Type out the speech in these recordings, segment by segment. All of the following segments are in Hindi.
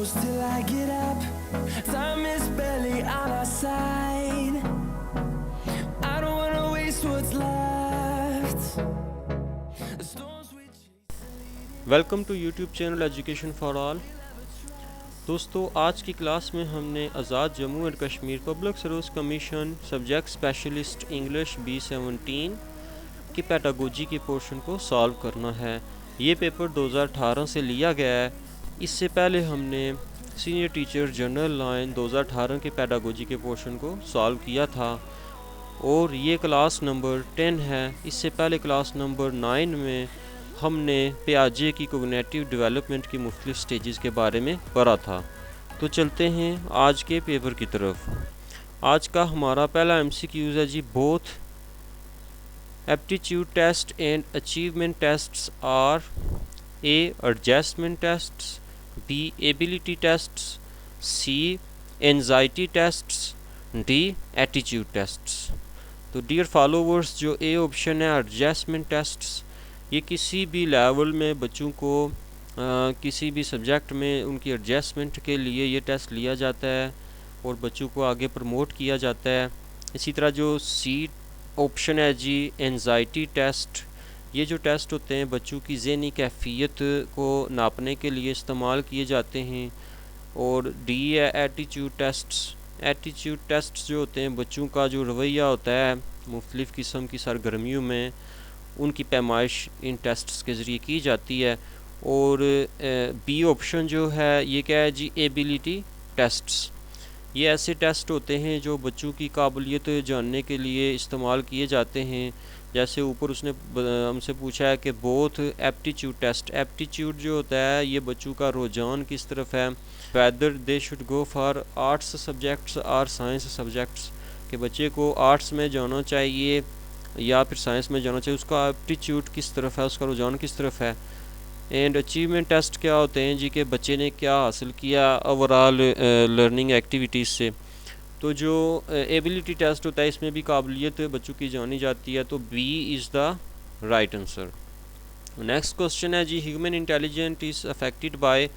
close till I get up. Time is barely on our side. I don't wanna waste what's left. The storms we chase. Welcome to YouTube channel education for all. दोस्तों, आज की क्लास में हमने Azad Jammu and Kashmir public service commission subject specialist English B17 की पेडागोजी के पोर्शन को सॉल्व करना है। ये पेपर 2018 से लिया गया है। इससे पहले हमने सीनियर टीचर जनरल लाइन 2018 के पेडागोजी के पोर्शन को सॉल्व किया था और ये क्लास नंबर 10 है। इससे पहले क्लास नंबर 9 में हमने पियाजे की कोग्निटिव डेवलपमेंट की मुख्तलिफ स्टेजेस के बारे में पढ़ा था। तो चलते हैं आज के पेपर की तरफ। आज का हमारा पहला MCQ है जी, both aptitude test and achievement tests are A adjustment tests, B ability tests, C anxiety tests, D attitude tests. तो डियर फॉलोवर्स, जो A ऑप्शन है एडजस्टमेंट टेस्ट्स, ये किसी भी लेवल में बच्चों को किसी भी सब्जेक्ट में उनकी एडजस्टमेंट के लिए ये टेस्ट लिया जाता है और बच्चों को आगे प्रमोट किया जाता है। इसी तरह जो C ऑप्शन है जी, एंजाइटी टेस्ट, ये जो टेस्ट होते हैं बच्चों की ज़हनी कैफियत को नापने के लिए इस्तेमाल किए जाते हैं। और D है एटीट्यूड टेस्ट्स। एटीट्यूड टेस्ट्स जो होते हैं बच्चों का जो रवैया होता है मुख्तलिफ़ किस्म की सरगर्मियों में, उनकी पैमाइश इन टेस्ट्स के ज़रिए की जाती है। और B ऑप्शन जो है ये क्या है जी, एबिलिटी टेस्ट्स। ये ऐसे टेस्ट होते हैं जो बच्चों की काबिलियत जानने के लिए इस्तेमाल किए जाते हैं। जैसे ऊपर उसने हमसे पूछा है कि बोथ एप्टीट्यूड टेस्ट, एप्टीट्यूड जो होता है ये बच्चों का रुझान किस तरफ है, whether they should go for arts subjects और साइंस सब्जेक्ट्स, कि बच्चे को आर्ट्स में जाना चाहिए या फिर साइंस में जाना चाहिए, उसका एप्टीट्यूड किस तरफ है, उसका रुझान किस तरफ है। एंड अचीवमेंट टेस्ट क्या होते हैं जी, कि बच्चे ने क्या हासिल किया ओवरऑल लर्निंग एक्टिविटीज़ से। तो जो एबिलिटी टेस्ट होता है इसमें भी काबिलियत बच्चों की जानी जाती है। तो B is the right answer. Next question है जी, human intelligent is affected by,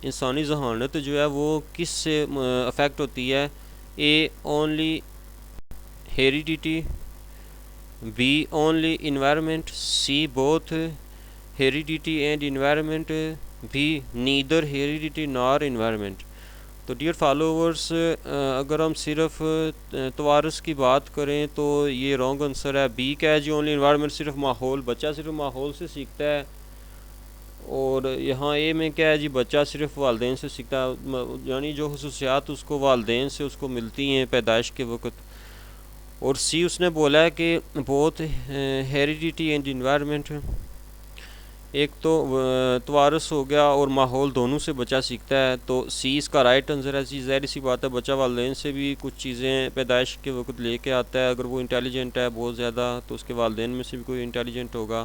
इंसानी जहानत जो है वो किस से अफेक्ट होती है। A only heredity, B only environment, C both heredity and environment, B neither heredity nor environment. तो डियर फॉलोवर्स, अगर हम सिर्फ तवारस की बात करें तो ये रॉन्ग आंसर है। B क्या है जी, ओनली इन्वायरमेंट, सिर्फ माहौल, बच्चा सिर्फ माहौल से सीखता है। और यहाँ A में क्या है जी, बच्चा सिर्फ वालदेन से सीखता है, यानी जो खसूसियात उसको वालदेन से उसको मिलती हैं पैदाइश के वक्त। और C उसने बोला है कि बोथ हेरिडिटी एंड इन्वायरमेंट, एक तो तवारस हो गया और माहौल, दोनों से बच्चा सीखता है। तो C इसका राइट आंसर है। सी ज़ाहिर सी बात है, बच्चा वालदेन से भी कुछ चीज़ें पैदाइश के वक्त लेके आता है। अगर वो इंटेलिजेंट है बहुत ज़्यादा तो उसके वालदेन में से भी कोई इंटेलिजेंट होगा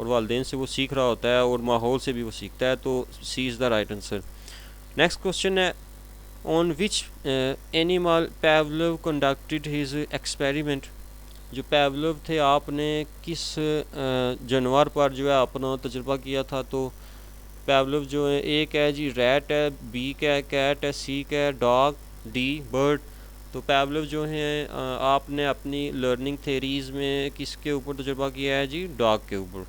और वालदेन से वो सीख रहा होता है और माहौल से भी वो सीखता है। तो C is the right answer. Next question है, on which animal Pavlov conducted his experiment. जो Pavlov थे, आपने किस जानवर पर जो है अपना तजुर्बा किया था। तो Pavlov जो है, A क्या है जी, रैट है, B क्या है, कैट है, C क्या है, डॉग, D बर्ड। तो Pavlov जो है आपने अपनी लर्निंग थेरीज़ में किसके ऊपर तजुर्बा किया है जी, डॉग के ऊपर।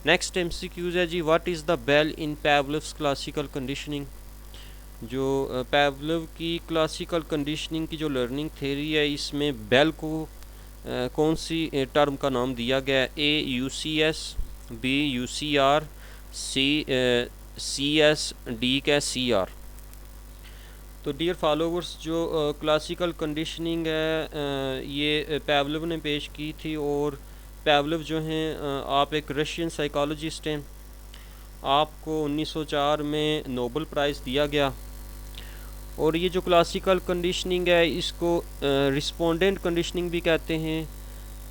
नेक्स्ट MCQ है जी, what is the bell in Pavlov's classical conditioning. जो Pavlov की क्लासिकल कंडीशनिंग की जो लर्निंग थेरी है, इसमें बेल को कौन सी टर्म का नाम दिया गया है। A UCS, B UCR, C CS, D क्या CR। तो डियर फॉलोवर्स, जो क्लासिकल कंडीशनिंग है ये Pavlov ने पेश की थी। और Pavlov जो हैं आप एक रशियन साइकोलॉजिस्ट हैं, आपको 1904 में नोबेल प्राइज़ दिया गया। और ये जो क्लासिकल कंडीशनिंग है इसको रिस्पोंडेंट कंडीशनिंग भी कहते हैं,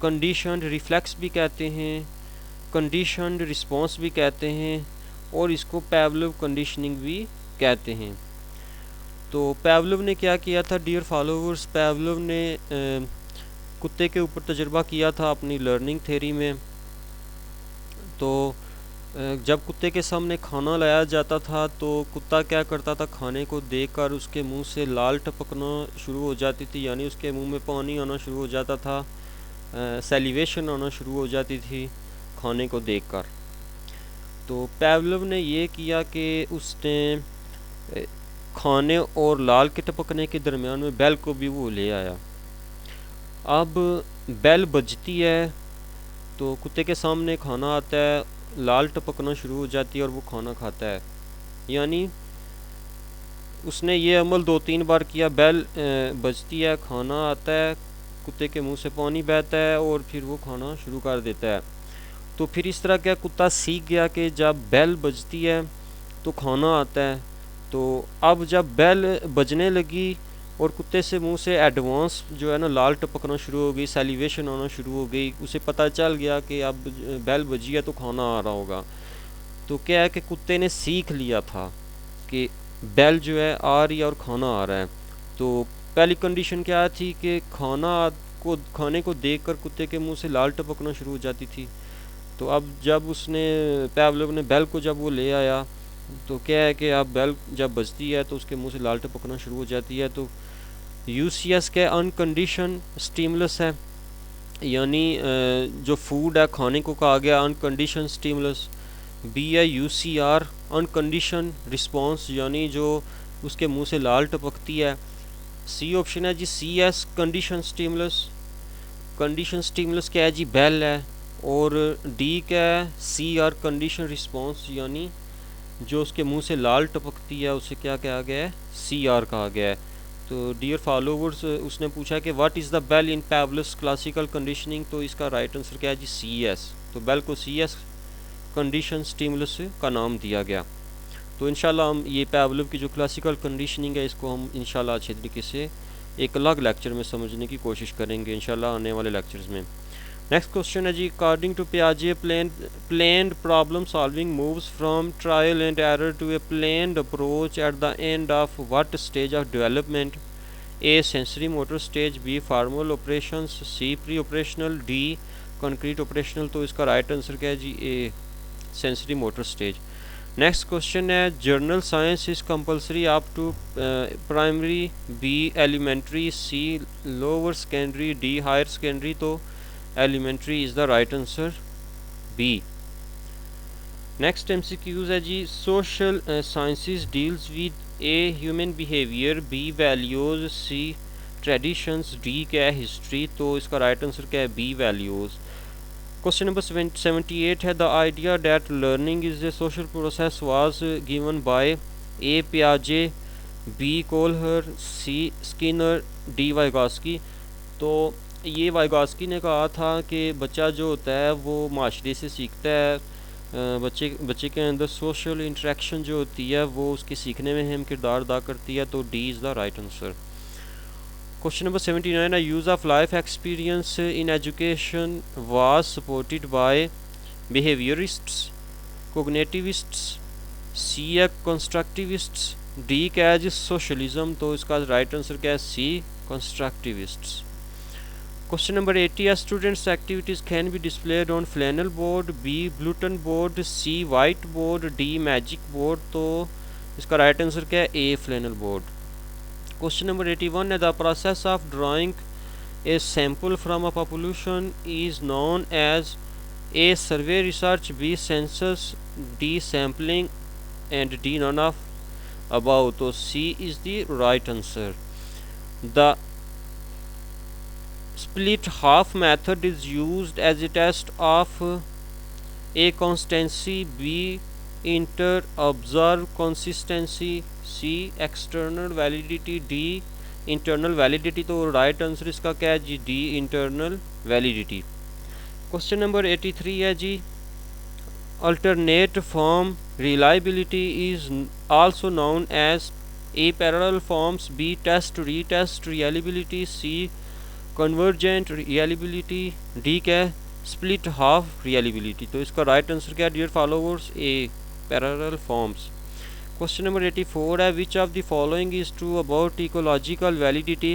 कंडीशनड रिफ्लेक्स भी कहते हैं, कंडीशनड रिस्पॉन्स भी कहते हैं, और इसको Pavlov कंडीशनिंग भी कहते हैं। तो Pavlov ने क्या किया था डियर फॉलोवर्स, Pavlov ने कुत्ते के ऊपर तजुर्बा किया था अपनी लर्निंग थेरी में। तो जब कुत्ते के सामने खाना लाया जाता था तो कुत्ता क्या करता था, खाने को देखकर उसके मुंह से लाल टपकना शुरू हो जाती थी, यानी उसके मुंह में पानी आना शुरू हो जाता था, सेलिवेशन आना शुरू हो जाती थी खाने को देखकर। तो पावलोव ने ये किया कि उसने खाने और लाल के टपकने के दरमियान में बेल को भी वो ले आया। अब बेल बजती है तो कुत्ते के सामने खाना आता है, लाल टपकना शुरू हो जाती है और वो खाना खाता है। यानी उसने ये अमल 2-3 बार किया, बेल बजती है, खाना आता है, कुत्ते के मुंह से पानी बहता है और फिर वो खाना शुरू कर देता है। तो फिर इस तरह क्या कुत्ता सीख गया कि जब बेल बजती है तो खाना आता है। तो अब जब बेल बजने लगी और कुत्ते से मुंह से एडवांस जो है ना लाल टपकना शुरू हो गई, सेलिवेशन आना शुरू हो गई, उसे पता चल गया कि अब बेल बजी है तो खाना आ रहा होगा। तो क्या है कि कुत्ते ने सीख लिया था कि बेल जो है आ रही है और खाना आ रहा है। तो पहली कंडीशन क्या थी कि खाने को देखकर कुत्ते के मुंह से लाल टपकना शुरू हो जाती थी। तो अब जब उसने पावलोव ने बेल को जब वो ले आया तो क्या है कि अब बेल जब बजती है तो उसके मुंह से लाल टपकना शुरू हो जाती है। तो यूसीएस के अनकंडीशन स्टिमुलस है, यानी जो फूड है खाने को कहा गया अनकंडीशन स्टिमुलस। बी है यूसीआर अनकंडीशन रिस्पांस, यानी जो उसके मुंह से लाल टपकती है। सी ऑप्शन है जी CS condition stimulus. Condition stimulus क्या है जी बेल है। और डी क्या है सीआर कंडीशन रिस्पांस, यानी जो उसके मुंह से लाल टपकती है उसे क्या कहा गया है, सीआर कहा गया है। तो डियर फॉलोवर्स, उसने पूछा कि what is the bell in Pavlov's classical conditioning, तो इसका राइट आंसर क्या है जी सीएस। तो बेल को सीएस कंडीशन स्टिमुलस का नाम दिया गया। तो इंशाल्लाह हम ये पावलोव की जो क्लासिकल कंडीशनिंग है इसको हम इंशाल्लाह अच्छे तरीके से एक अलग लेक्चर में समझने की कोशिश करेंगे इंशाल्लाह आने वाले लेक्चर्स में। नेक्स्ट क्वेश्चन है जी, अकॉर्डिंग टू पियाजे planned problem solving moves from trial and error to a planned approach at the end of what stage of development? A sensory motor stage, B formal operations, C pre-operational, D concrete operational। तो इसका राइट आंसर क्या है जी A sensory motor stage. Next question है, general science is compulsory up to primary, B elementary, C lower secondary, D higher secondary. तो elementary is the right answer B. Next MCQs है जी, social sciences deals with A human behaviour, B values, C traditions, D क्या है हिस्ट्री। तो इसका राइट आंसर क्या है बी वैल्यूज। क्वेश्चन नंबर 78 है, the idea that learning is a social process was given by A पियाजे, B कोलहर, C Skinner, D Vygotsky. तो ये वाइगॉस्की ने कहा था कि बच्चा जो होता है वो माशरे से सीखता है, बच्चे के अंदर सोशल इंटरेक्शन जो होती है वो उसके सीखने में अहम किरदार अदा करती है। तो D is the right answer. Question number 79 है, use of life experience in education was supported by behaviourists, cognitivists, C है कंस्ट्रक्टिविस्ट्स, डी क्या है जी सोशलिज्म। तो इसका राइट आंसर क्या है सी कंस्ट्रक्टिविस्ट्स। Question number 80 है, students activities can be displayed on flannel board, B bulletin board, C white board, D magic board। तो इसका राइट आंसर क्या है ए flannel board। Question number 81 है, the process of drawing a sample from a population is known as A survey research, B census, D sampling and D none of above। तो C is the right answer। The split half method is used as a test of A constancy, B inter observe consistency, C external validity, D internal validity। तो राइट आंसर इसका क्या है G D internal validity. Question number 83 है जी, alternate form reliability is also known as A parallel forms, B test retest reliability, C convergent reliability, D क्या है स्प्लिट हाफ रियलिबिलिटी। तो इसका राइट आंसर क्या है डियर फॉलोवर्स ए पैरेलल फॉर्म्स। क्वेश्चन नंबर 84 है, विच of the following is true about ecological validity?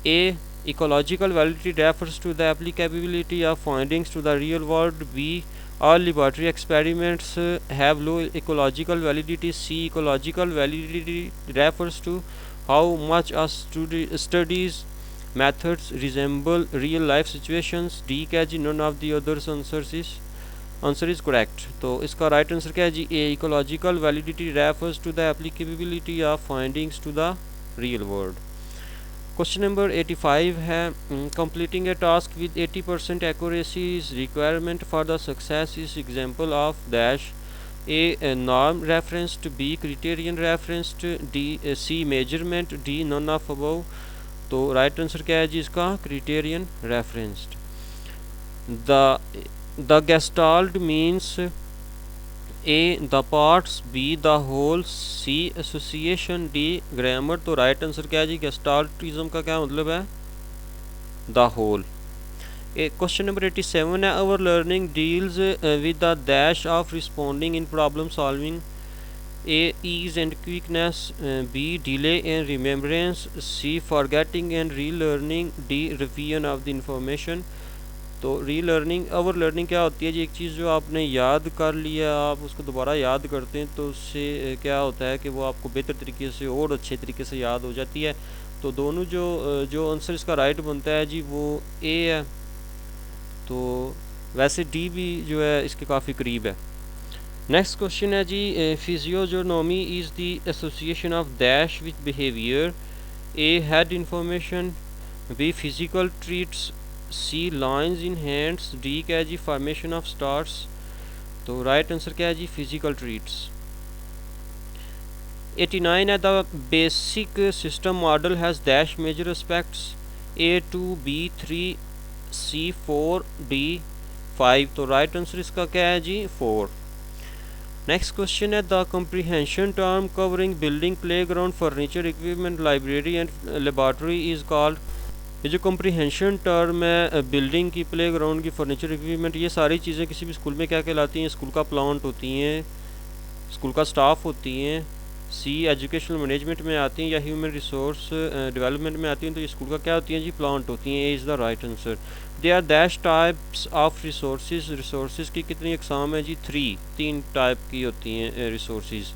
A ecological validity refers to the applicability of findings to the real world. B, all laboratory experiments have low ecological validity. C, ecological validity refers to how much a study's methods resemble real life situations. D क्या जी, none of the others answer is correct. तो इसका राइट आंसर क्या है जी, A, ecological validity refers to the applicability of findings to the real world. Question number 85 है, completing a task with 80% accuracy is requirement for the success is example of dash. A, norm referenced, B, criterion referenced, D, C, measurement, D, none of above. तो राइट आंसर क्या है जी इसका, criterion referenced. The gestalt means A, the parts, B, the whole, C, association, D, grammar। तो राइट आंसर क्या है जी, गेस्टाल्टिज्म का क्या मतलब है, the whole। क्वेश्चन नंबर 87 है, our learning deals with the dash of responding in problem solving। A, ease and quickness, B, delay and remembrance, C, forgetting and relearning, D, revision of the information। तो री लर्निंग, अवर लर्निंग क्या होती है जी, एक चीज़ जो आपने याद कर लिया आप उसको दोबारा याद करते हैं तो उससे क्या होता है कि वो आपको बेहतर तरीके से और अच्छे तरीके से याद हो जाती है। तो दोनों जो आंसर इसका राइट बनता है जी वो ए है। तो वैसे डी भी जो है इसके काफ़ी करीब है। नेक्स्ट क्वेश्चन है जी, physiognomy is the association of dash with behaviour. A, head information, B, physical traits, C, lines in hands, D क्या है जी, फॉर्मेशन ऑफ स्टार्स। तो राइट आंसर क्या है जी, फिजिकल ट्रीट्स। 89 है, the basic system model has dash major aspects. A, 2, B, 3, C, 4, D, 5। तो राइट आंसर इसका क्या है जी, 4। नेक्स्ट क्वेश्चन है, the comprehension term covering building, play ground, furniture, equipment, library and laboratory is called. ये जो कंप्रीहेंशन टर्म है, बिल्डिंग की, प्ले ग्राउंड की, फर्नीचर, इक्विपमेंट, ये सारी चीज़ें किसी भी स्कूल में क्या कहलाती हैं, स्कूल का प्लांट होती हैं, स्कूल का स्टाफ होती हैं। सी, एजुकेशनल मैनेजमेंट में आती हैं या ह्यूमन रिसोर्स डेवलपमेंट में आती हैं, तो ये स्कूल का क्या होती हैं जी, प्लांट होती हैं। A is the right answer. They are dash types of resources, resources की कितनी अकसाम है जी, 3 टाइप की होती हैं रिसोर्सेज।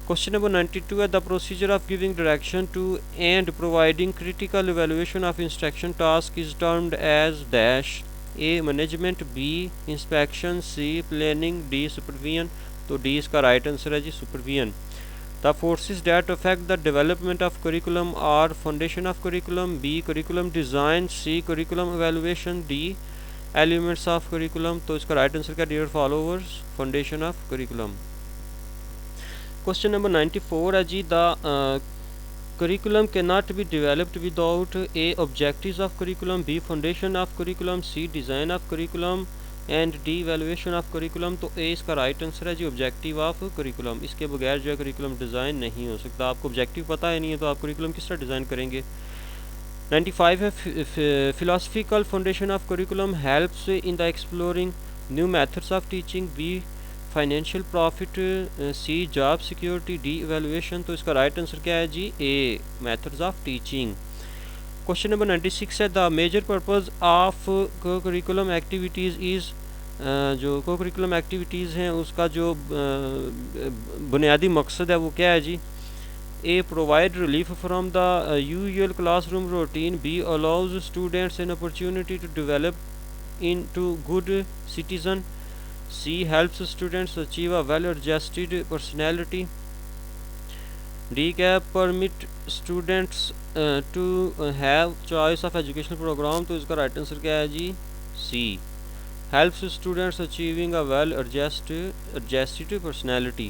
क्वेश्चन नंबर 92 है, the procedure of giving direction to and providing critical evaluation of instruction task is termed as dash. A, management, B, inspection, C, planning, D, supervision. तो डी इसका राइट आंसर है जी, supervision. The forces that affect the development of curriculum are foundation of curriculum, B, curriculum design, C, curriculum evaluation, D, elements of curriculum. तो इसका राइट आंसर क्या, dear followers, foundation of curriculum. Question number 94 है जी, the curriculum can not be developed without A, objectives of curriculum, B, foundation of curriculum, C, design of curriculum and D, evaluation of curriculum. तो ए इसका राइट आंसर है जी, ऑब्जेक्टिव ऑफ करिकुलम। इसके बगैर जो है करिकुलम डिज़ाइन नहीं हो सकता। आपको ऑब्जेक्टिव पता है नहीं है तो आप करिकुलम किस तरह डिज़ाइन करेंगे। 95 है, philosophical foundation of curriculum helps in the exploring new methods of teaching, B, financial profit, C, job security, D, evaluation. तो इसका राइट आंसर क्या है जी, A, methods of teaching. Question number 96 है, the major purpose of co curriculum activities is, जो को करिकुलम एक्टिविटीज़ हैं उसका जो बुनियादी मकसद है वो क्या है जी। A, provide relief from the usual classroom routine, B, allows students an opportunity to develop in to good citizen, C, helps students achieve a well-adjusted personality, D, permit students to have choice of educational program। तो इसका राइट आंसर क्या है जी, C, helps students achieving a well-adjusted personality।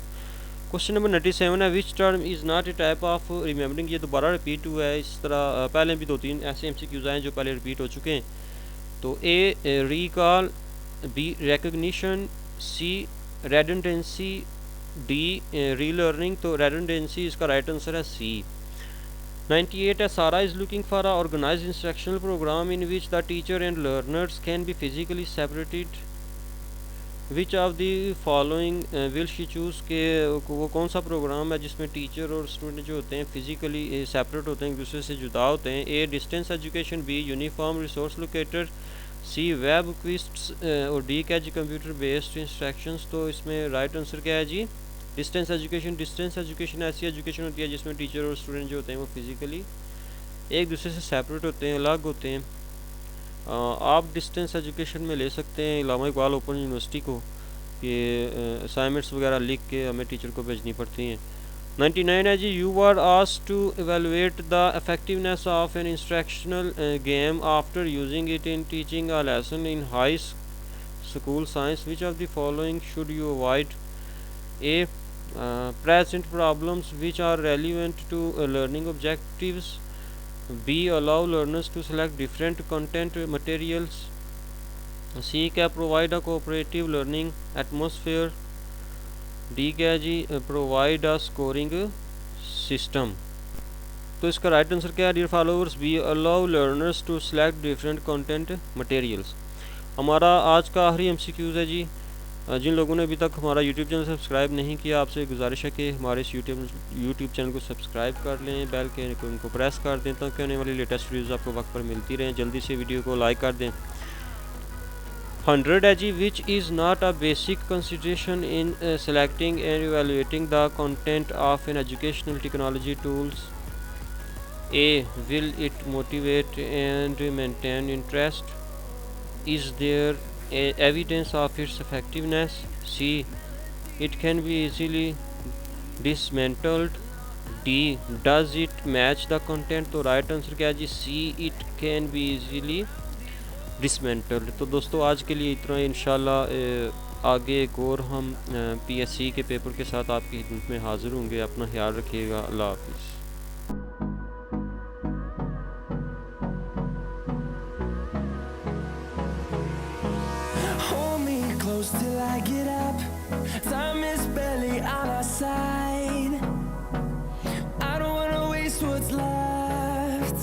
Question number 97 है, which term is not a type of remembering. ये दोबारा रिपीट हुआ है, इस तरह पहले भी 2-3 ऐसे MCQs आए जो पहले रिपीट हो चुके हैं। तो ए, रिकॉल, बी, रिकग्निशन, सी, रेडंडेंसी, डी, रीलर्निंग। तो रेडंडेंसी इसका राइट आंसर है सी। 98 है, Sara is looking for a organised instructional programme in which the teacher and learners can be physically separated. Which of the following will she choose के वो कौन सा प्रोग्राम है जिसमें टीचर और स्टूडेंट जो होते हैं फिज़िकली सेपरेट होते हैं, एक दूसरे से जुदा होते हैं। A distance education, B uniform resource locator, C web quizzes और डी क्या जी कंप्यूटर बेस्ड इंस्ट्रक्शंस। तो इसमें राइट आंसर क्या है जी? Distance education. डिस्टेंस एजुकेशन ऐसी एजुकेशन होती है जिसमें टीचर और स्टूडेंट जो होते हैं वो फिज़िकली एक दूसरे से सेपरेट होते हैं, अलग होते हैं। आप डिस्टेंस एजुकेशन में ले सकते हैं इलामा इकबाल ओपन यूनिवर्सिटी को, कि असाइनमेंट्स वगैरह लिख के हमें टीचर को भेजनी पड़ती हैं। 99 है जी, you are asked to evaluate the effectiveness of an instructional game after using it in teaching a lesson in high school science. Which of the following should you avoid? A present problems which are relevant to learning objectives, B allow learners to select different content materials, C क्या provide a cooperative learning atmosphere, D क्या जी provide a scoring system। तो इसका राइट आंसर क्या है dear followers? B allow learners to select different content materials. हमारा आज का आखिरी एमसीक्यूज़ है जी। जिन लोगों ने अभी तक हमारा यूट्यूब चैनल सब्सक्राइब नहीं किया, आपसे गुजारिश है कि हमारे इस यूट्यूब चैनल को सब्सक्राइब कर लें, बेल के आइकन को प्रेस कर दें ताकि आने वाली लेटेस्ट वीडियोज़ आपको वक्त पर मिलती रहें। जल्दी से वीडियो को लाइक कर दें। 100 है जी, which is not a basic consideration in selecting and evaluating the content of an educational technology tools. A will it motivate and maintain interest? Is there evidence of its effectiveness? C. It can be easily dismantled. D. Does it match the content? तो राइट आंसर क्या है जी? C. It can be easily dismantled। तो दोस्तों आज के लिए इतना ही। इंशाल्लाह आगे एक और हम PSC के पेपर के साथ आपकी खिदमत में हाज़िर होंगे। अपना ख्याल रखिएगा। अल्लाह हाफिज़। Hold me close till I get up. Time is barely on our side. I don't wanna waste what's left.